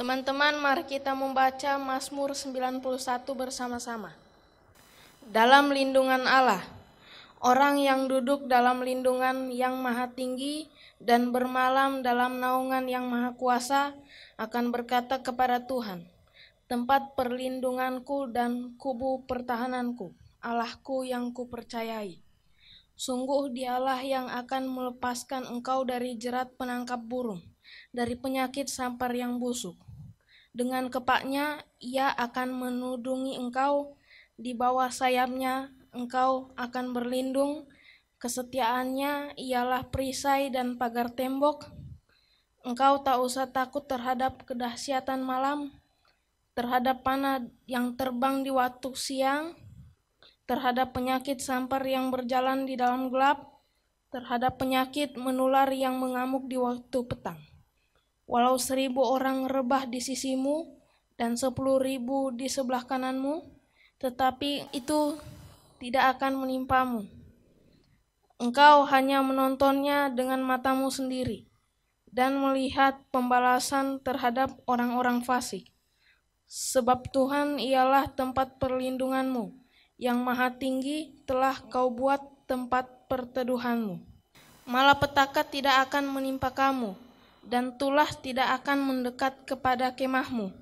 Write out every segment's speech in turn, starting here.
Teman-teman, mari kita membaca Mazmur 91 bersama-sama. Dalam lindungan Allah, orang yang duduk dalam lindungan yang maha tinggi dan bermalam dalam naungan yang maha kuasa akan berkata kepada Tuhan, tempat perlindunganku dan kubu pertahananku, Allahku yang kupercayai. Sungguh Dialah yang akan melepaskan engkau dari jerat penangkap burung, dari penyakit sampar yang busuk. Dengan kepaknya Ia akan menudungi engkau, di bawah sayapnya engkau akan berlindung. Kesetiaannya ialah perisai dan pagar tembok. Engkau tak usah takut terhadap kedahsyatan malam, terhadap panah yang terbang di waktu siang, terhadap penyakit sampar yang berjalan di dalam gelap, terhadap penyakit menular yang mengamuk di waktu petang. Walau 1.000 orang rebah di sisimu dan 10.000 di sebelah kananmu, tetapi itu tidak akan menimpamu. Engkau hanya menontonnya dengan matamu sendiri dan melihat pembalasan terhadap orang-orang fasik. Sebab Tuhan ialah tempat perlindunganmu, yang maha tinggi telah kau buat tempat perteduhanmu. Malapetaka tidak akan menimpa kamu, dan tulah tidak akan mendekat kepada kemahmu,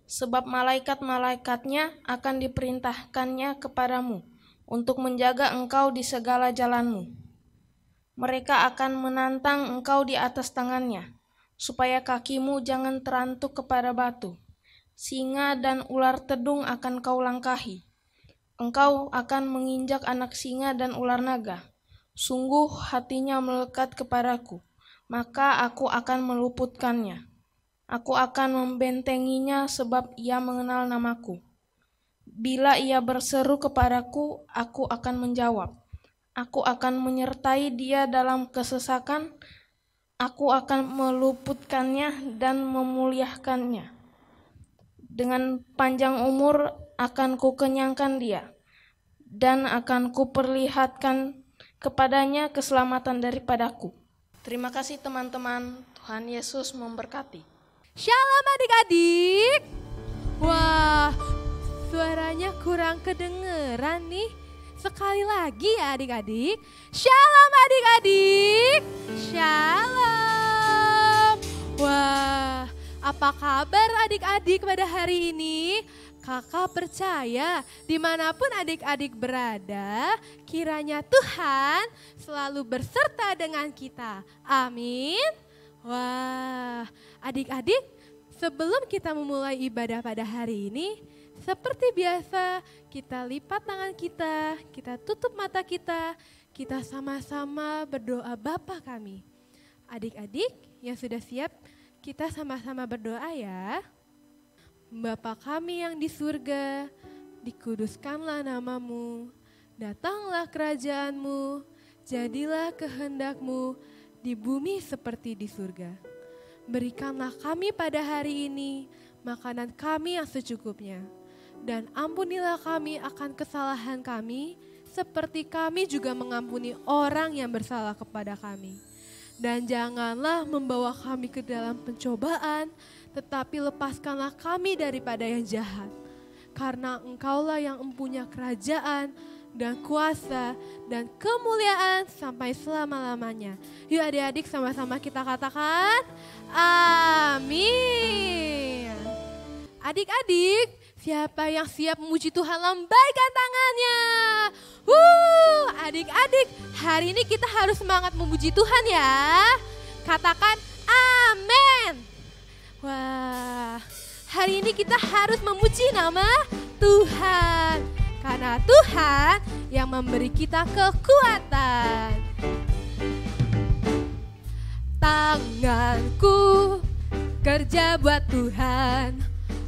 sebab malaikat-malaikatnya akan diperintahkannya kepadamu untuk menjaga engkau di segala jalanmu. Mereka akan menantang engkau di atas tangannya, supaya kakimu jangan terantuk kepada batu. Singa dan ular tedung akan kau langkahi. Engkau akan menginjak anak singa dan ular naga. Sungguh hatinya melekat kepadaku, maka aku akan meluputkannya. Aku akan membentenginya sebab ia mengenal namaku. Bila ia berseru kepadaku, aku akan menjawab. Aku akan menyertai dia dalam kesesakan. Aku akan meluputkannya dan memuliakannya. Dengan panjang umur akan kukenyangkan dia, dan akan kuperlihatkan kepadanya keselamatan daripadaku. Terima kasih teman-teman, Tuhan Yesus memberkati. Shalom adik-adik. Wah, suaranya kurang kedengeran nih. Sekali lagi ya adik-adik. Shalom adik-adik. Shalom. Wah, apa kabar adik-adik pada hari ini? Kakak percaya dimanapun adik-adik berada, kiranya Tuhan selalu berserta dengan kita. Amin. Wah, adik-adik, sebelum kita memulai ibadah pada hari ini, seperti biasa kita lipat tangan kita tutup mata kita sama-sama berdoa Bapa kami. Adik-adik yang sudah siap, kita sama-sama berdoa ya. Bapa kami yang di surga, dikuduskanlah namamu, datanglah kerajaanmu, jadilah kehendakmu di bumi seperti di surga. Berikanlah kami pada hari ini makanan kami yang secukupnya, dan ampunilah kami akan kesalahan kami, seperti kami juga mengampuni orang yang bersalah kepada kami. Dan janganlah membawa kami ke dalam pencobaan, tetapi lepaskanlah kami daripada yang jahat. Karena Engkaulah yang mempunyai kerajaan dan kuasa dan kemuliaan sampai selama-lamanya. Yuk adik-adik sama-sama kita katakan, amin. Adik-adik, siapa yang siap memuji Tuhan, lambaikan tangannya. Adik-adik, hari ini kita harus semangat memuji Tuhan ya. Katakan amin. Wah, hari ini kita harus memuji nama Tuhan. Karena Tuhan yang memberi kita kekuatan. Tanganku kerja buat Tuhan,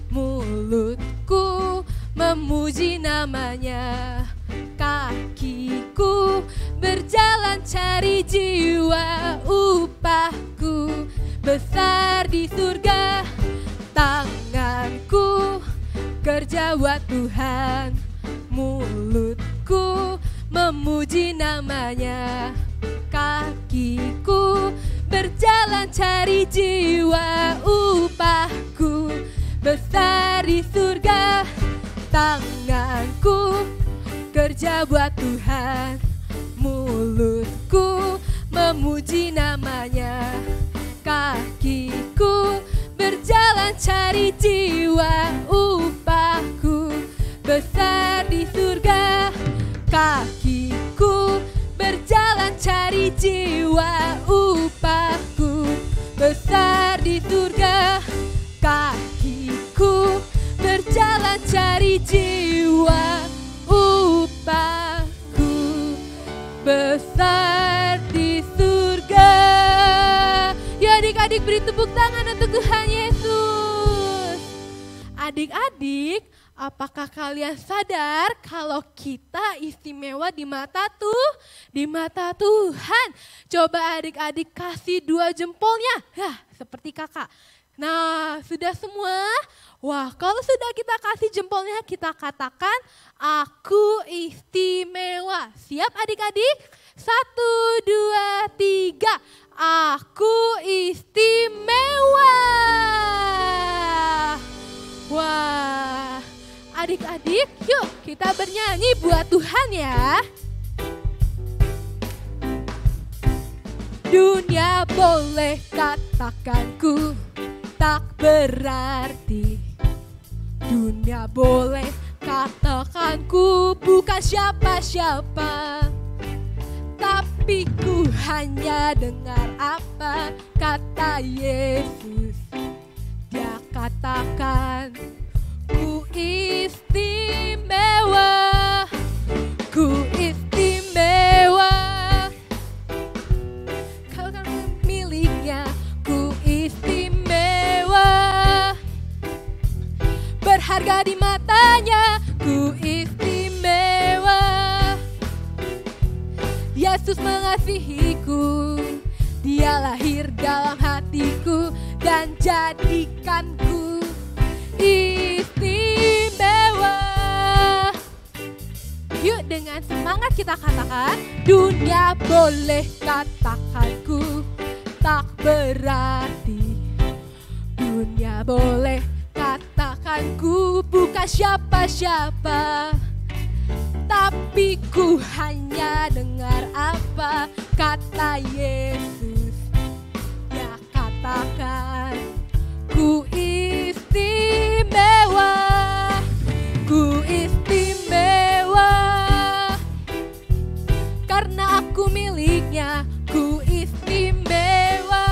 mulutku memuji namanya, kakiku berjalan cari jiwa, upahku besar di surga. Tanganku kerja buat Tuhan, mulutku memuji namanya, kakiku berjalan cari jiwa, upahku besar di surga. Tanganku kerja buat Tuhan, mulutku memuji namanya. Kakiku berjalan cari jiwa, upahku besar di surga. Kakiku berjalan cari jiwa, upahku besar di surga. Kakiku berjalan cari jiwa, upahku besar di surga. Ya adik-adik, beri tepuk tangan untuk Tuhan Yesus. Adik-adik, apakah kalian sadar kalau kita istimewa di mata Tuhan? Coba adik-adik kasih 2 jempolnya. Nah, seperti kakak. Nah, sudah semua? Wah, kalau sudah kita kasih jempolnya, kita katakan, aku istimewa. Siap adik-adik? 1, 2, 3. Aku istimewa. Wah, adik-adik, yuk kita bernyanyi buat Tuhan ya. Dunia boleh katakanku tak berarti. Dunia boleh katakanku bukan siapa-siapa. Tapi ku hanya dengar apa kata Yesus. Dia katakan, ku istimewa, ku istimewa. Kau kan miliknya, ku istimewa. Berharga di matanya, ku istimewa. Yesus mengasihiku, Dia lahir dalam hatiku dan jadikanku istimewa. Yuk dengan semangat kita katakan, dunia boleh katakanku tak berarti. Dunia boleh katakanku bukan siapa-siapa. Tapi ku hanya dengar apa kata Yesus. Dia katakan, ku istimewa, ku istimewa. Karena aku miliknya, ku istimewa.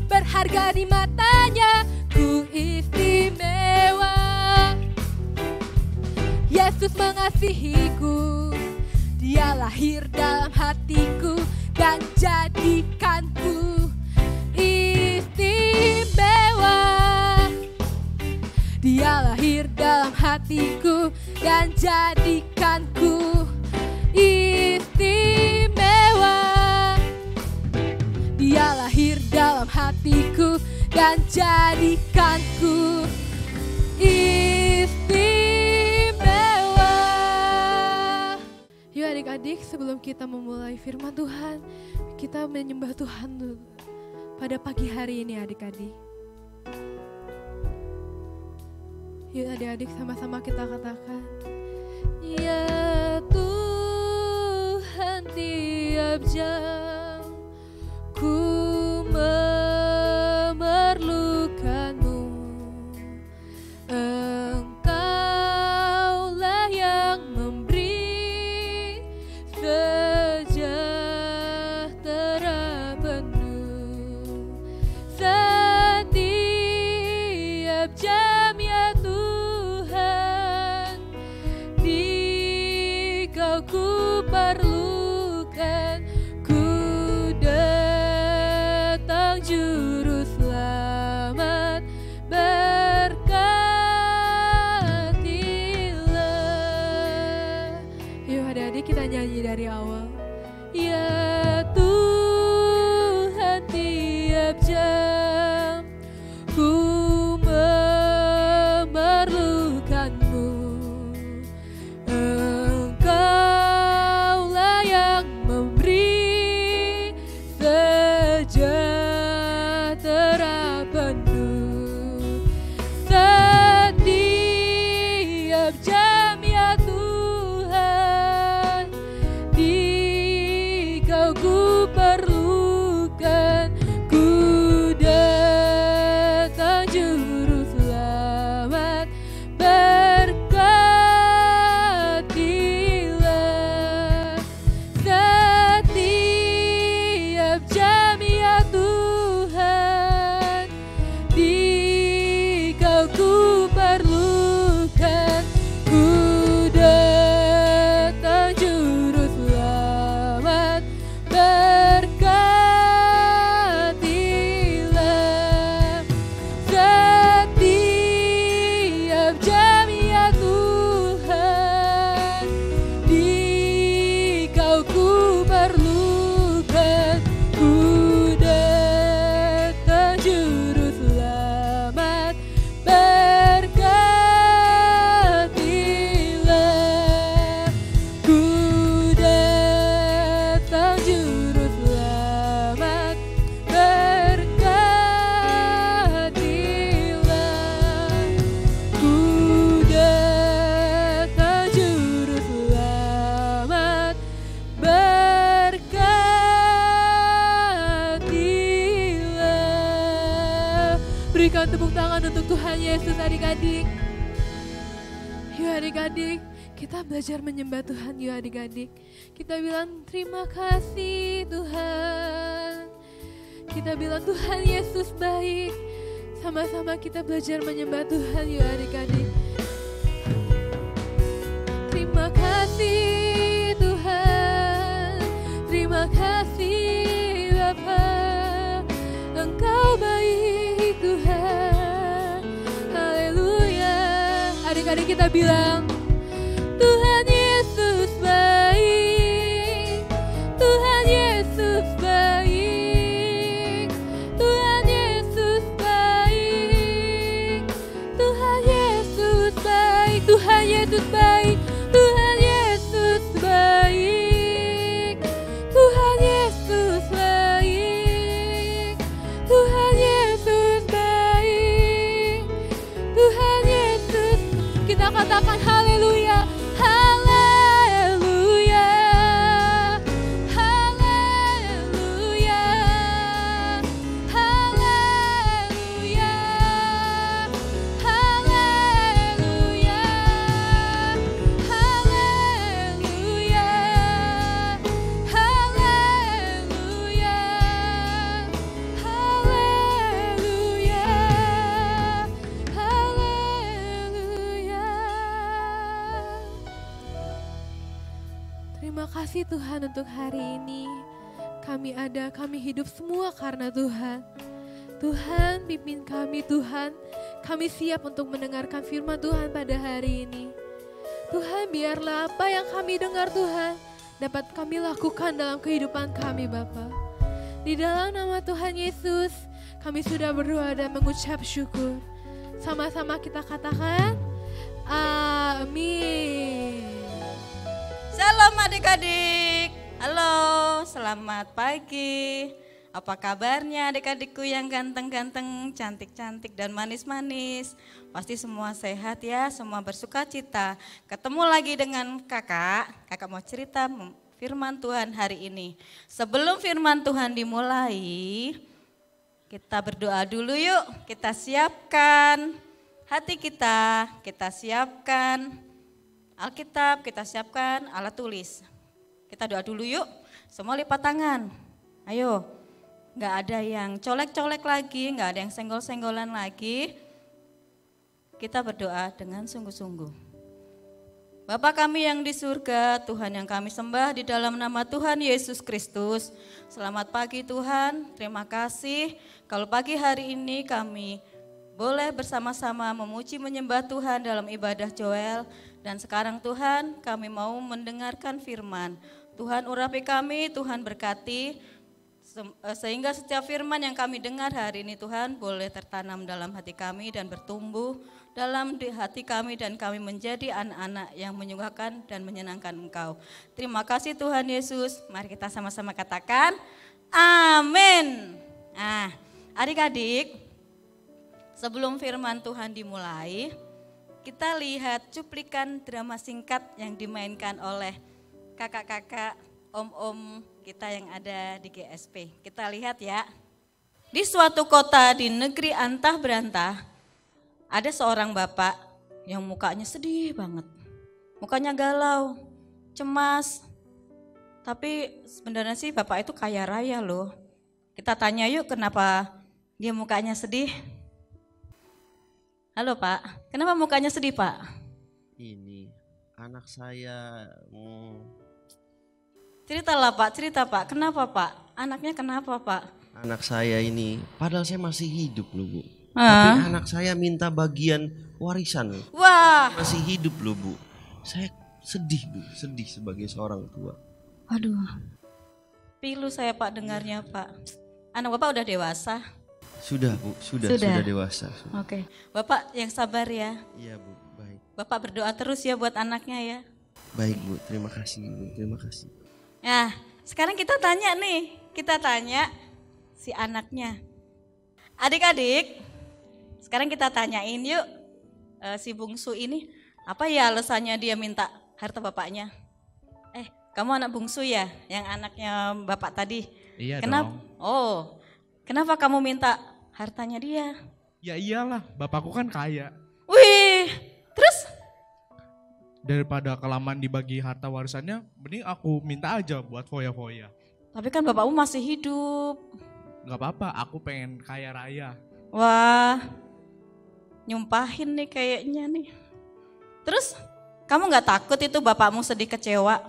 Berharga di matanya, ku istimewa. Yesus mengasihiku, Dia lahir dalam hatiku dan jadikanku istimewa. Dia lahir dalam hatiku dan jadikanku istimewa. Dia lahir dalam hatiku dan jadikanku istimewa. Yuk adik-adik, sebelum kita memulai firman Tuhan, kita menyembah Tuhan dulu pada pagi hari ini adik-adik. Yuk adik-adik, sama-sama kita katakan, ya Tuhan, tiap jam ku memerlukanmu. Engkaulah yang memberi sejahtera penuh setiap jam, ya Tuhan, di Kau ku perlukan. Ku datang juru selamat, berkatilah. Yuk adik-adik kita nyanyi dari awal. Ya Tuhan, tiap jam ku memerlukanmu. Engkaulah yang memberi sejahtera penuh Kau ku perlukan, ku datang juru selamat, berkatilah setiap jam ya Tuhan, di Kau ku perlukan, ku datang juru selamat, berkatilah setiap jam ya Tuhan, di Kau ku perlukan, ku datang juru selamat, berkatilah, ku datang juru selamat, berkatilah, ku datang juru selamat, berkatilah. Berikan tepuk tangan untuk Tuhan Yesus adik-adik. Yuk adik-adik, kita belajar menyembah Tuhan yuk adik-adik. Kita bilang terima kasih Tuhan. Kita bilang Tuhan Yesus baik. Sama-sama kita belajar menyembah Tuhan yuk adik-adik. Terima kasih Tuhan, terima kasih Bapa, Engkau baik Tuhan, haleluya. Adik-adik kita bilang Tuhan Yesus baik, Tuhan Yesus baik, Tuhan Yesus baik, Tuhan Yesus baik, Tuhan Yesus baik, Tuhan Yesus baik, Tuhan Yesus baik, Tuhan Yesus baik, Tuhan Yesus. Kita katakan haleluya, haleluya, haleluya, haleluya, haleluya, haleluya, haleluya, haleluya, haleluya. Terima kasih Tuhan untuk hari ini. Kami ada, kami hidup semua karena Tuhan. Tuhan pimpin kami Tuhan. Kami siap untuk mendengarkan firman Tuhan pada hari ini. Tuhan biarlah apa yang kami dengar Tuhan dapat kami lakukan dalam kehidupan kami Bapa. Di dalam nama Tuhan Yesus kami sudah berdoa dan mengucap syukur. Sama-sama kita katakan amin. Shalom adik-adik. Halo, selamat pagi. Apa kabarnya adik-adikku yang ganteng-ganteng, cantik-cantik dan manis-manis? Pasti semua sehat ya, semua bersuka cita. Ketemu lagi dengan kakak mau cerita firman Tuhan hari ini. Sebelum firman Tuhan dimulai, kita berdoa dulu yuk. Kita siapkan hati kita siapkan Alkitab, kita siapkan alat tulis. Kita doa dulu yuk, semua lipat tangan. Ayo, gak ada yang colek-colek lagi, gak ada yang senggol-senggolan lagi. Kita berdoa dengan sungguh-sungguh. Bapa kami yang di surga, Tuhan yang kami sembah di dalam nama Tuhan Yesus Kristus. Selamat pagi Tuhan, terima kasih kalau pagi hari ini kami boleh bersama-sama memuji menyembah Tuhan dalam ibadah Joel. Dan sekarang Tuhan kami mau mendengarkan firman. Tuhan urapi kami, Tuhan berkati, sehingga setiap firman yang kami dengar hari ini Tuhan boleh tertanam dalam hati kami dan bertumbuh dalam hati kami dan kami menjadi anak-anak yang menyukakan dan menyenangkan Engkau. Terima kasih Tuhan Yesus, mari kita sama-sama katakan amin. Nah, adik-adik, sebelum firman Tuhan dimulai, kita lihat cuplikan drama singkat yang dimainkan oleh kakak-kakak, om-om kita yang ada di GSP. Kita lihat ya. Di suatu kota di negeri antah berantah, ada seorang bapak yang mukanya sedih banget. Mukanya galau, cemas. Tapi sebenarnya sih bapak itu kaya raya loh. Kita tanya yuk kenapa dia mukanya sedih. Halo Pak, kenapa mukanya sedih Pak? Ini anak saya. Ceritalah Pak, cerita Pak. Kenapa Pak? Anaknya kenapa Pak? Anak saya ini, padahal saya masih hidup loh Bu. Tapi anak saya minta bagian warisan loh. Wah. Masih hidup loh Bu. Saya sedih Bu, sedih sebagai seorang tua. Aduh. Pilu saya Pak dengarnya Pak. Anak Bapak udah dewasa? Sudah Bu, sudah dewasa. Oke. Bapak yang sabar ya. Iya Bu, baik. Bapak berdoa terus ya buat anaknya ya. Baik Bu, terima kasih Bu, terima kasih. Nah, sekarang kita tanya nih, kita tanya si anaknya. Adik-adik, sekarang kita tanyain yuk si bungsu ini, apa ya alasannya dia minta harta bapaknya? Kamu anak bungsu ya, yang anaknya bapak tadi? Iya Kenapa? dong. Oh, kenapa kamu minta hartanya dia? Ya iyalah, bapakku kan kaya. Wih, terus? Daripada kelamaan dibagi harta warisannya, mending aku minta aja buat foya-foya. Tapi kan bapakmu masih hidup. Gak apa-apa, aku pengen kaya raya. Wah, nyumpahin nih kayaknya nih. Terus kamu gak takut itu bapakmu sedih kecewa?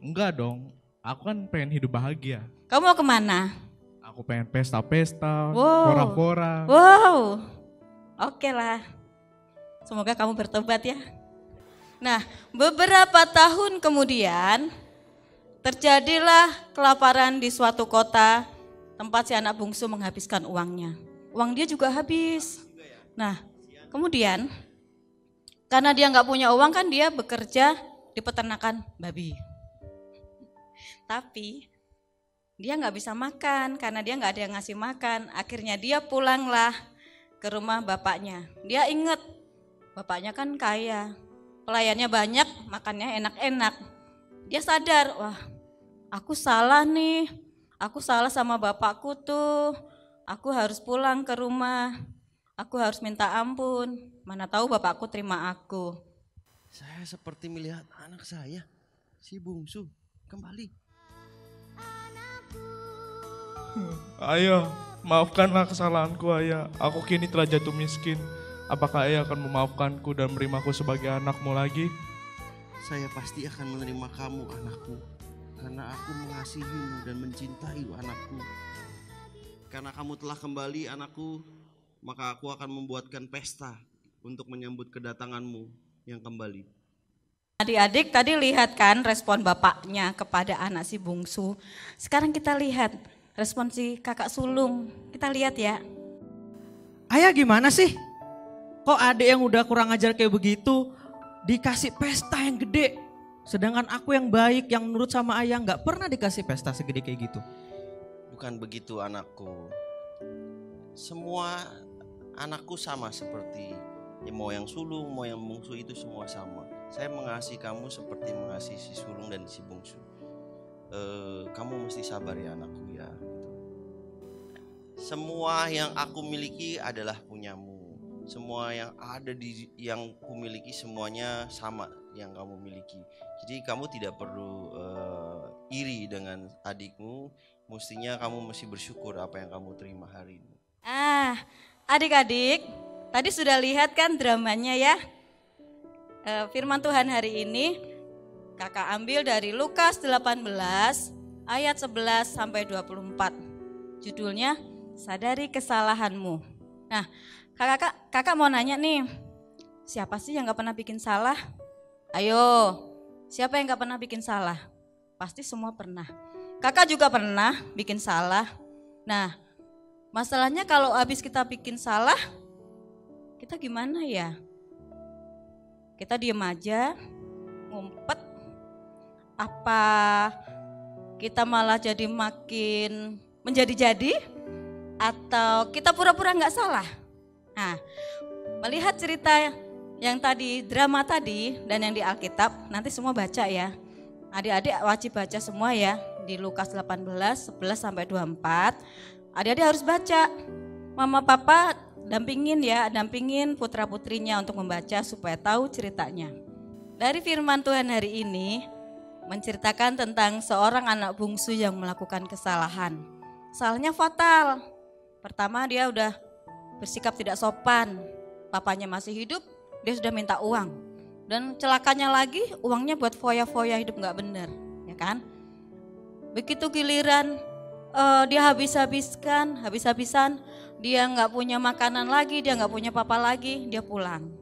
Enggak dong, aku kan pengen hidup bahagia. Kamu mau kemana? Aku pengen pesta-pesta, Wow. fora-fora. Wow, oke lah. Semoga kamu bertobat ya. Nah, beberapa tahun kemudian terjadilah kelaparan di suatu kota tempat si anak bungsu menghabiskan uangnya. Uang dia juga habis. Nah, kemudian karena dia nggak punya uang kan dia bekerja di peternakan babi. Tapi dia nggak bisa makan karena dia nggak ada yang ngasih makan. Akhirnya dia pulanglah ke rumah bapaknya. Dia ingat bapaknya kan kaya. Pelayannya banyak, makannya enak-enak. Dia sadar, wah aku salah nih, aku salah sama bapakku tuh. Aku harus pulang ke rumah, aku harus minta ampun. Mana tahu bapakku terima aku. Saya seperti melihat anak saya, si bungsu, kembali. Ayah, maafkanlah kesalahanku ayah. Aku kini telah jatuh miskin. Apakah ayah akan memaafkanku dan menerimaku sebagai anakmu lagi? Saya pasti akan menerima kamu anakku. Karena aku mengasihimu dan mencintaimu anakku. Karena kamu telah kembali anakku, maka aku akan membuatkan pesta untuk menyambut kedatanganmu yang kembali. Adik-adik tadi lihat kan respon bapaknya kepada anak si bungsu. Sekarang kita lihat respon si kakak sulung. Kita lihat ya. Ayah gimana sih? Kok adik yang udah kurang ajar kayak begitu dikasih pesta yang gede. Sedangkan aku yang baik yang nurut sama ayah gak pernah dikasih pesta segede kayak gitu. Bukan begitu anakku. Semua anakku sama seperti mau yang sulung, mau yang bungsu itu semua sama. Saya mengasihi kamu seperti mengasihi si sulung dan si bungsu. Kamu mesti sabar ya anakku ya. Semua yang aku miliki adalah punyamu. Semua yang ada yang kumiliki semuanya sama yang kamu miliki. Jadi kamu tidak perlu iri dengan adikmu. Mestinya kamu mesti bersyukur apa yang kamu terima hari ini. Adik-adik, tadi sudah lihat kan dramanya ya. Firman Tuhan hari ini kakak ambil dari Lukas 18 ayat 11 sampai 24. Judulnya Sadari Kesalahanmu. Nah, kakak mau nanya nih, siapa sih yang gak pernah bikin salah? Ayo, siapa yang gak pernah bikin salah? Pasti semua pernah. Kakak juga pernah bikin salah. Nah, masalahnya kalau habis kita bikin salah, kita gimana ya? Kita diem aja, ngumpet, apa kita malah jadi makin menjadi-jadi? Atau kita pura-pura gak salah? Nah, melihat cerita yang tadi, drama tadi dan yang di Alkitab, nanti semua baca ya. Adik-adik wajib baca semua ya, di Lukas 18, 11 sampai 24. Adik-adik harus baca. Mama papa dampingin putra-putrinya untuk membaca supaya tahu ceritanya. Dari firman Tuhan hari ini menceritakan tentang seorang anak bungsu yang melakukan kesalahan. Salahnya fatal. Pertama, dia udah bersikap tidak sopan. Papanya masih hidup, dia sudah minta uang. Dan celakanya lagi, uangnya buat foya-foya hidup gak benar, ya kan? Begitu giliran dia habis-habisan, dia nggak punya makanan lagi, dia nggak punya apa-apa lagi, dia pulang.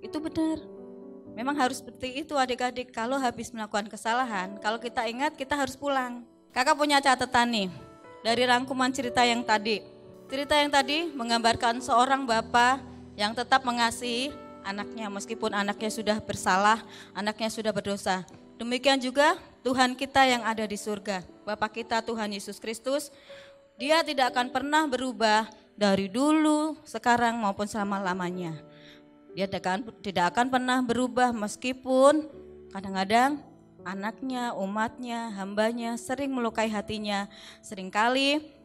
Itu benar. Memang harus seperti itu adik-adik, kalau habis melakukan kesalahan, kalau kita ingat kita harus pulang. Kakak punya catatan nih, dari rangkuman cerita yang tadi. Cerita yang tadi menggambarkan seorang bapak yang tetap mengasihi anaknya meskipun anaknya sudah bersalah, anaknya sudah berdosa. Demikian juga Tuhan kita yang ada di surga, Bapa kita Tuhan Yesus Kristus, Dia tidak akan pernah berubah dari dulu, sekarang maupun selama-lamanya. Dia tidak akan pernah berubah meskipun kadang-kadang anaknya, umatnya, hambanya sering melukai hatinya, seringkali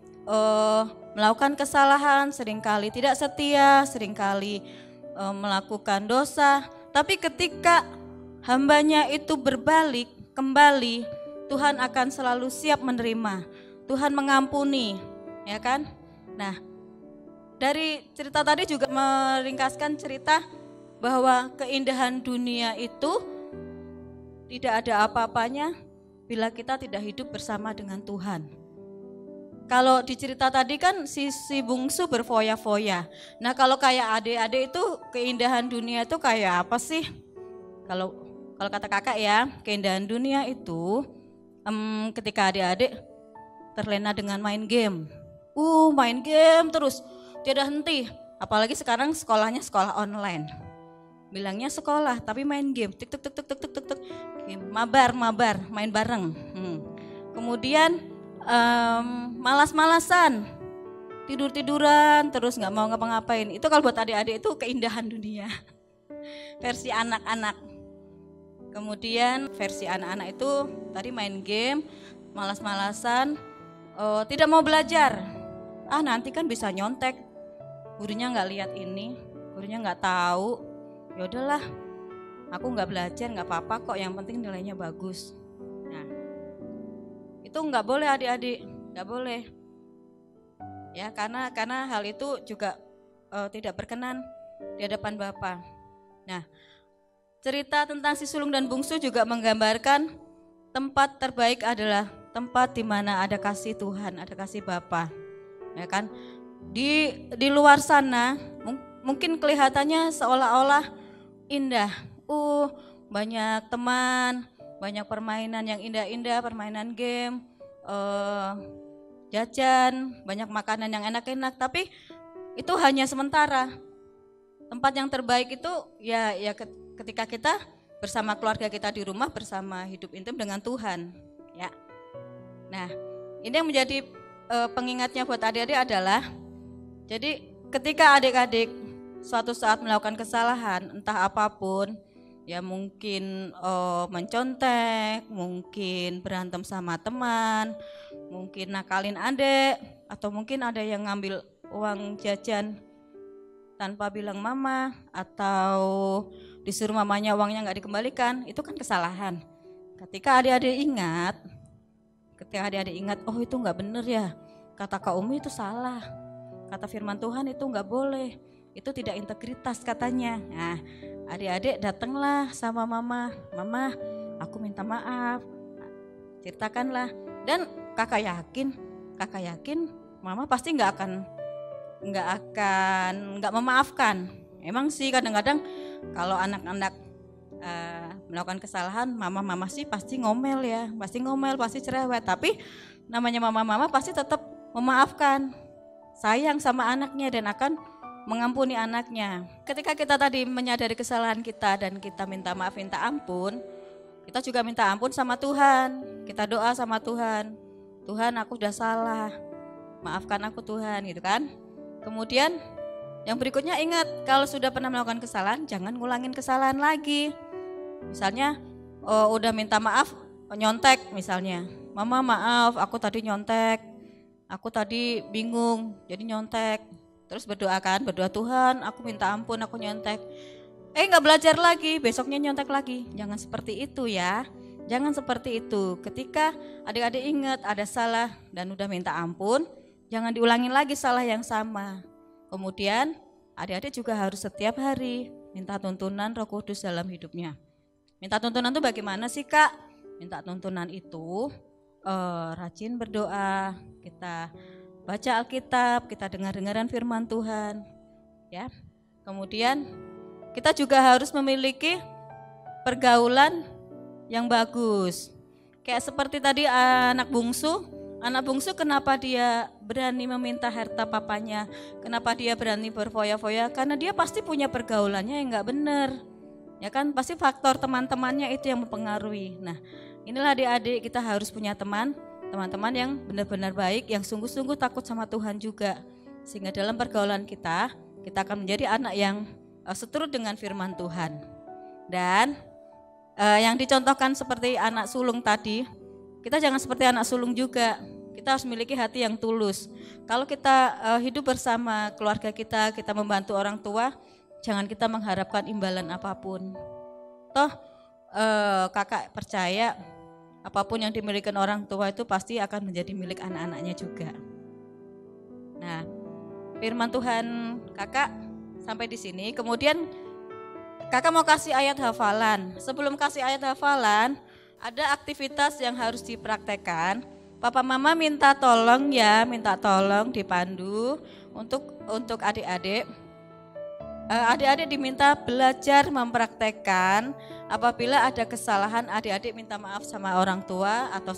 melakukan kesalahan, seringkali tidak setia, seringkali melakukan dosa. Tapi ketika hambanya itu berbalik kembali, Tuhan akan selalu siap menerima. Tuhan mengampuni, ya kan? Nah, dari cerita tadi juga meringkaskan cerita bahwa keindahan dunia itu tidak ada apa-apanya bila kita tidak hidup bersama dengan Tuhan. Kalau di cerita tadi kan si bungsu berfoya-foya. Nah, kalau kayak adik-adik itu keindahan dunia itu kayak apa sih? Kalau kata kakak ya, keindahan dunia itu ketika adik-adik terlena dengan main game. Main game terus, tidak henti. Apalagi sekarang sekolahnya sekolah online. Bilangnya sekolah tapi main game, tik. Mabar, main bareng. Kemudian malas-malasan, tidur-tiduran, terus nggak mau ngapa-ngapain. Itu kalau buat adik-adik itu keindahan dunia. Versi anak-anak. Kemudian versi anak-anak itu tadi main game, malas-malasan, tidak mau belajar. Nanti kan bisa nyontek, gurunya nggak lihat ini, gurunya nggak tahu. Ya udahlah, aku nggak belajar, nggak apa-apa kok. Yang penting nilainya bagus. Nah, itu nggak boleh adik-adik, nggak boleh. Ya karena hal itu juga tidak berkenan di hadapan Bapa. Nah, cerita tentang si sulung dan bungsu juga menggambarkan tempat terbaik adalah tempat di mana ada kasih Tuhan, ada kasih Bapa. Ya kan? Di luar sana mungkin kelihatannya seolah-olah indah. Banyak teman, banyak permainan yang indah-indah, permainan game, jajan, banyak makanan yang enak-enak, tapi itu hanya sementara. Tempat yang terbaik itu ya ketika kita bersama keluarga kita di rumah, bersama hidup intim dengan Tuhan, ya. Nah, ini yang menjadi pengingatnya buat adik-adik adalah, jadi ketika adik-adik suatu saat melakukan kesalahan, entah apapun, ya mungkin mencontek, mungkin berantem sama teman, mungkin nakalin adik, atau mungkin ada yang ngambil uang jajan tanpa bilang mama, atau disuruh mamanya uangnya nggak dikembalikan, itu kan kesalahan. Ketika adik-adik ingat, oh itu nggak bener ya, kata Kak Umi itu salah, kata firman Tuhan itu nggak boleh, itu tidak integritas katanya. Nah, adik-adik datanglah sama mama, aku minta maaf, ceritakanlah. Dan kakak yakin mama pasti nggak memaafkan. Emang sih kadang-kadang kalau anak-anak melakukan kesalahan, mama sih pasti ngomel, pasti cerewet. Tapi namanya mama pasti tetap memaafkan, sayang sama anaknya dan akan mengampuni anaknya. Ketika kita tadi menyadari kesalahan kita dan kita minta maaf, minta ampun, kita juga minta ampun sama Tuhan. Kita doa sama Tuhan, Tuhan aku udah salah, maafkan aku Tuhan, gitu kan. Kemudian yang berikutnya ingat, kalau sudah pernah melakukan kesalahan, jangan ngulangin kesalahan lagi. Misalnya udah minta maaf, nyontek misalnya, Mama maaf, aku tadi nyontek, aku tadi bingung jadi nyontek. Terus berdoa Tuhan aku minta ampun aku nyontek. Nggak belajar lagi, besoknya nyontek lagi. Jangan seperti itu ya, jangan seperti itu. Ketika adik-adik ingat ada salah dan udah minta ampun, jangan diulangin lagi salah yang sama. Kemudian adik-adik juga harus setiap hari minta tuntunan Roh Kudus dalam hidupnya. Minta tuntunan itu bagaimana sih Kak? Minta tuntunan itu rajin berdoa, kita baca Alkitab, kita dengar-dengaran firman Tuhan. Ya. Kemudian kita juga harus memiliki pergaulan yang bagus. Kayak seperti tadi anak bungsu kenapa dia berani meminta harta papanya, kenapa dia berani berfoya-foya, karena dia pasti punya pergaulannya yang gak benar. Ya kan, pasti faktor teman-temannya itu yang mempengaruhi. Nah, inilah adik-adik kita harus punya teman-teman yang benar-benar baik, yang sungguh-sungguh takut sama Tuhan juga. Sehingga dalam pergaulan kita akan menjadi anak yang seturut dengan firman Tuhan. Dan yang dicontohkan seperti anak sulung tadi, kita jangan seperti anak sulung juga. Kita harus memiliki hati yang tulus. Kalau kita hidup bersama keluarga kita membantu orang tua, jangan kita mengharapkan imbalan apapun. Toh kakak percaya apapun yang dimiliki orang tua itu pasti akan menjadi milik anak-anaknya juga. Nah, firman Tuhan kakak sampai di sini. Kemudian kakak mau kasih ayat hafalan. Sebelum kasih ayat hafalan, ada aktivitas yang harus dipraktekkan. Papa mama minta tolong dipandu untuk adik-adik. Adik-adik diminta belajar mempraktekkan. Apabila ada kesalahan, adik-adik minta maaf sama orang tua atau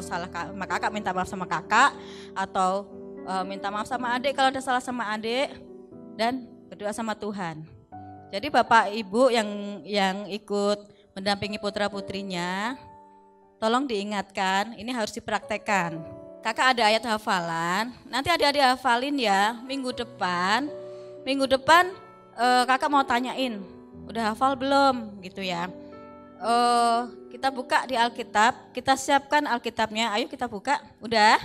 salah sama kakak, minta maaf sama kakak, atau minta maaf sama adik kalau ada salah sama adik, dan berdoa sama Tuhan. Jadi Bapak Ibu yang ikut mendampingi putra-putrinya, tolong diingatkan, ini harus dipraktekkan. Kakak ada ayat hafalan, nanti adik-adik hafalin ya. Minggu depan kakak mau tanyain, udah hafal belum gitu ya. Kita buka di Alkitab, kita siapkan Alkitabnya, ayo kita buka. Udah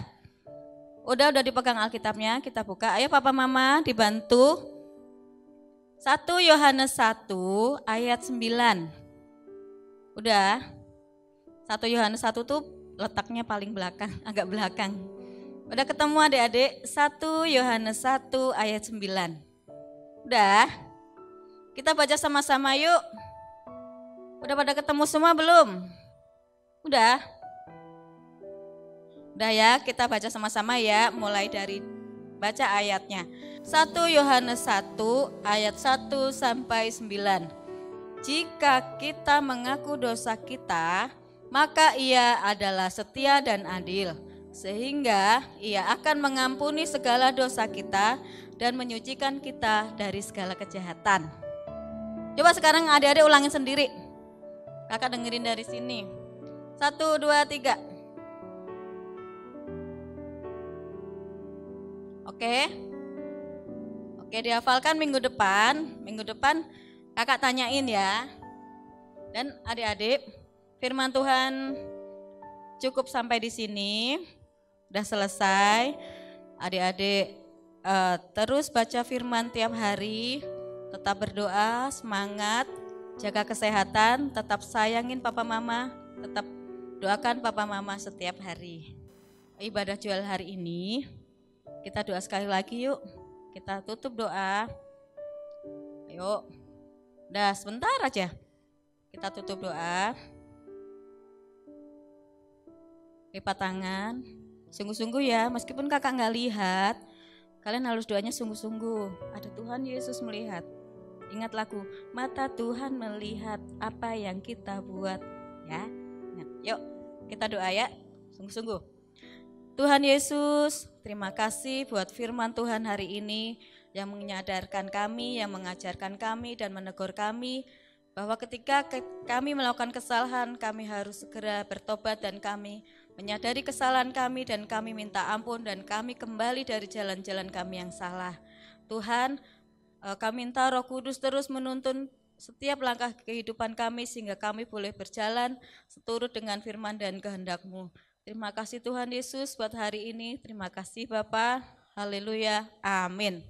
dipegang Alkitabnya, kita buka. Ayo Papa Mama dibantu. 1 Yohanes 1 ayat 9. Udah. 1 Yohanes 1 tuh letaknya paling belakang, agak belakang. Udah ketemu adik-adik? 1 Yohanes 1 ayat 9. Udah. Kita baca sama-sama yuk. Udah pada ketemu semua belum? Udah. Udah ya, kita baca sama-sama ya, mulai dari baca ayatnya. 1 Yohanes 1 ayat 1 sampai 9. Jika kita mengaku dosa kita, maka Ia adalah setia dan adil, sehingga Ia akan mengampuni segala dosa kita dan menyucikan kita dari segala kejahatan. Coba sekarang adik-adik ulangin sendiri. Kakak dengerin dari sini. 1, 2, 3. Oke, dihafalkan minggu depan kakak tanyain ya. Dan adik-adik, firman Tuhan cukup sampai di sini, udah selesai. Adik-adik terus baca firman tiap hari, tetap berdoa, semangat, jaga kesehatan, tetap sayangin papa mama, tetap doakan papa mama setiap hari. Ibadah jual hari ini, kita doa sekali lagi yuk. Kita tutup doa. Ayo. Udah sebentar aja. Kita tutup doa. Lipat tangan. Sungguh-sungguh ya, meskipun kakak gak lihat, kalian harus doanya sungguh-sungguh. Ada Tuhan Yesus melihat. Ingat lagu, mata Tuhan melihat apa yang kita buat. Ya, ingat. Yuk kita doa ya, sungguh-sungguh. Tuhan Yesus, terima kasih buat firman Tuhan hari ini yang menyadarkan kami, yang mengajarkan kami dan menegur kami bahwa ketika kami melakukan kesalahan, kami harus segera bertobat dan kami menyadari kesalahan kami dan kami minta ampun dan kami kembali dari jalan-jalan kami yang salah. Tuhan, kami minta Roh Kudus terus menuntun setiap langkah kehidupan kami sehingga kami boleh berjalan seturut dengan firman dan kehendak-Mu. Terima kasih Tuhan Yesus buat hari ini. Terima kasih Bapak. Haleluya. Amin.